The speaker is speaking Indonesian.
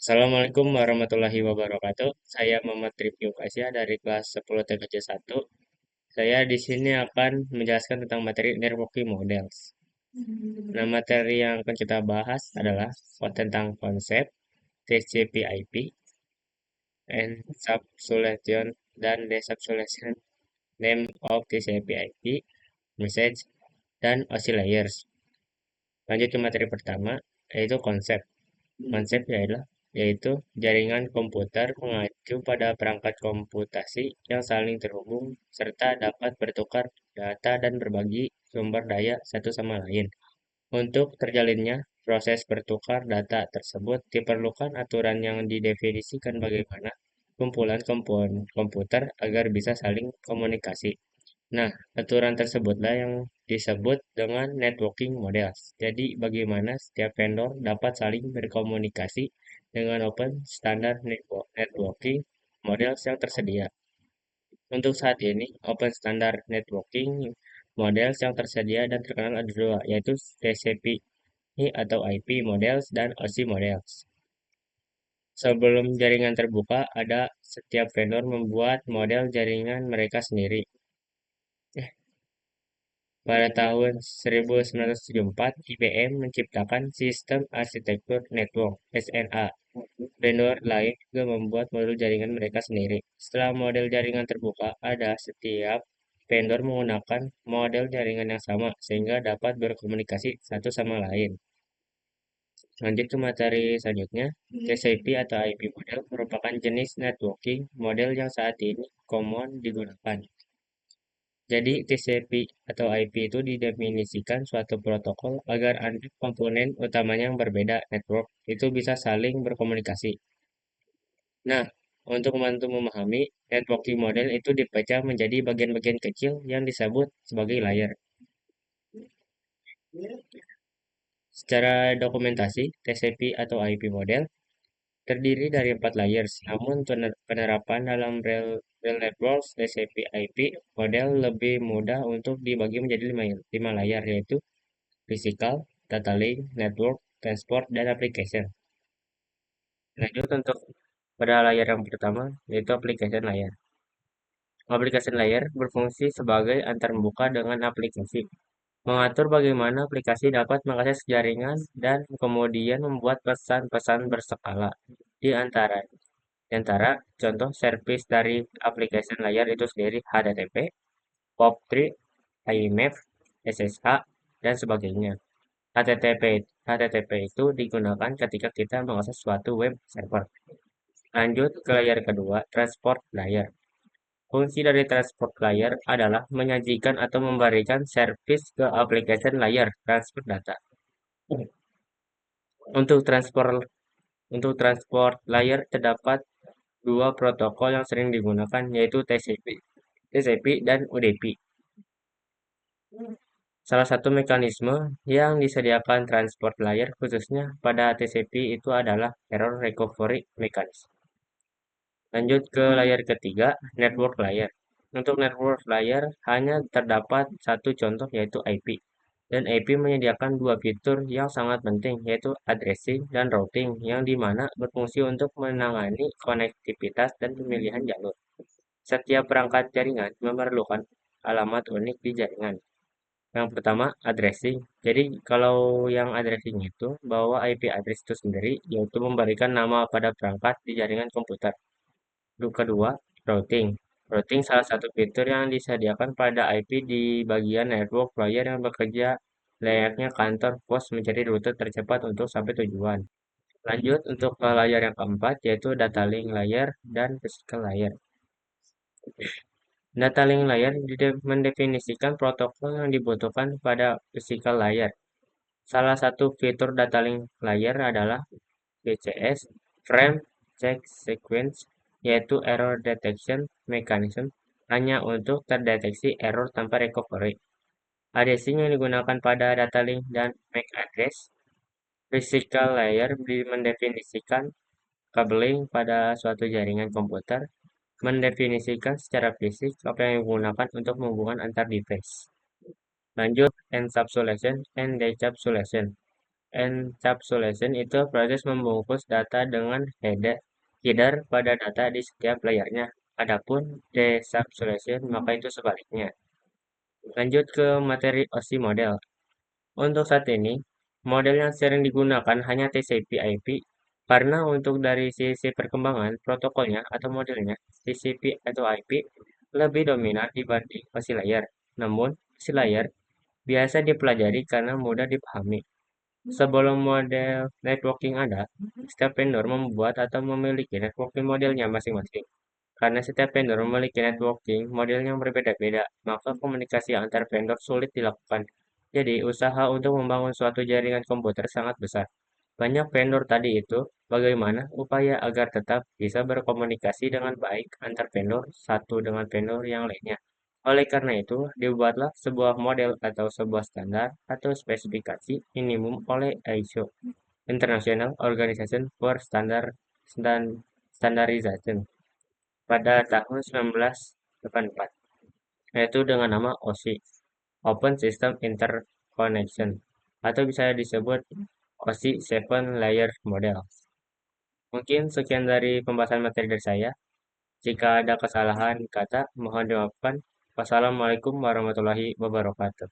Assalamualaikum warahmatullahi wabarakatuh. Saya Muhammad Rifki Ukasya dari kelas 10 TKJ 1. Saya di sini akan menjelaskan tentang materi networking models. Nah, materi yang akan kita bahas adalah tentang konsep TCP/IP, encapsulation dan decapsulation, name of TCP/IP, message, dan OSI layers. Lanjut ke materi pertama, yaitu konsep. Konsep yaitu jaringan komputer mengacu pada perangkat komputasi yang saling terhubung serta dapat bertukar data dan berbagi sumber daya satu sama lain. Untuk terjalinnya proses bertukar data tersebut diperlukan aturan yang didefinisikan bagaimana kumpulan komputer agar bisa saling komunikasi. Nah, aturan tersebutlah yang disebut dengan networking models. Jadi, bagaimana setiap vendor dapat saling berkomunikasi dengan open standard networking models yang tersedia. Untuk saat ini, open standard networking models yang tersedia dan terkenal ada dua, yaitu TCP atau IP models dan OSI models. Sebelum jaringan terbuka, setiap vendor membuat model jaringan mereka sendiri. Pada tahun 1974, IBM menciptakan Sistem Arsitektur Network (SNA). Vendor lain juga membuat modul jaringan mereka sendiri. Setelah model jaringan terbuka, setiap vendor menggunakan model jaringan yang sama sehingga dapat berkomunikasi satu sama lain. Lanjut ke materi selanjutnya, TCP atau IP model merupakan jenis networking model yang saat ini common digunakan. Jadi TCP atau IP itu didefinisikan suatu protokol agar antar komponen utamanya yang berbeda network itu bisa saling berkomunikasi. Nah, untuk membantu memahami, networking model itu dipecah menjadi bagian-bagian kecil yang disebut sebagai layer. Secara dokumentasi, TCP atau IP model terdiri dari 4 layers, namun penerapan dalam real networks TCP IP model lebih mudah untuk dibagi menjadi 5 layar, yaitu physical, data link, network, transport, dan application. Lanjut untuk pada layar yang pertama, yaitu application layer. Application layer berfungsi sebagai antarmuka dengan aplikasi, mengatur bagaimana aplikasi dapat mengakses jaringan dan kemudian membuat pesan-pesan berskala di antara contoh service dari application layer itu sendiri HTTP, POP3, IMAP, SSH, dan sebagainya. HTTP itu digunakan ketika kita mengakses suatu web server. Lanjut ke layer kedua, transport layer. Fungsi dari transport layer adalah menyajikan atau memberikan service ke application layer transfer data. Untuk transport layer terdapat dua protokol yang sering digunakan, yaitu TCP dan UDP. Salah satu mekanisme yang disediakan transport layer khususnya pada TCP itu adalah error recovery mechanism. Lanjut ke layer ketiga, network layer. Untuk network layer hanya terdapat satu contoh, yaitu IP. Dan IP menyediakan dua fitur yang sangat penting, yaitu addressing dan routing, yang dimana berfungsi untuk menangani konektivitas dan pemilihan jalur. Setiap perangkat jaringan memerlukan alamat unik di jaringan. Yang pertama, addressing. Jadi, kalau yang addressing itu bahwa IP address itu sendiri, yaitu memberikan nama pada perangkat di jaringan komputer. Kedua, routing. Routing salah satu fitur yang disediakan pada IP di bagian network layer yang bekerja layaknya kantor pos mencari rute tercepat untuk sampai tujuan. Lanjut untuk ke layar yang keempat, yaitu data link layer dan physical layer. Data link layer mendefinisikan protokol yang dibutuhkan pada physical layer. Salah satu fitur data link layer adalah VCS, Frame Check Sequence, yaitu Error Detection Mechanism, hanya untuk terdeteksi error tanpa recovery. Addressing yang digunakan pada data link dan MAC address. Physical layer mendefinisikan cabling pada suatu jaringan komputer, mendefinisikan secara fisik apa yang digunakan untuk menghubungkan antar device. Lanjut, encapsulation and decapsulation. Encapsulation itu proses membungkus data dengan header pada data di setiap layernya. Adapun decapsulation maka itu sebaliknya. Lanjut ke materi OSI model. Untuk saat ini, model yang sering digunakan hanya TCP/IP karena untuk dari sisi perkembangan protokolnya atau modelnya, TCP atau IP lebih dominan dibanding OSI layer. Namun, OSI layer biasa dipelajari karena mudah dipahami. Sebelum model networking ada, setiap vendor membuat atau memiliki networking modelnya masing-masing. Karena setiap vendor memiliki networking model yang berbeda-beda, maka komunikasi antar vendor sulit dilakukan. Jadi, usaha untuk membangun suatu jaringan komputer sangat besar. Banyak vendor tadi itu, bagaimana upaya agar tetap bisa berkomunikasi dengan baik antar vendor satu dengan vendor yang lainnya. Oleh karena itu, dibuatlah sebuah model atau sebuah standar atau spesifikasi minimum oleh ISO, International Organization for Standardization, pada tahun 1984, yaitu dengan nama OSI, Open System Interconnection, atau bisa disebut OSI 7 Layer Model. Mungkin sekian dari pembahasan materi dari saya. Jika ada kesalahan kata, mohon dimaafkan. Wassalamualaikum warahmatullahi wabarakatuh.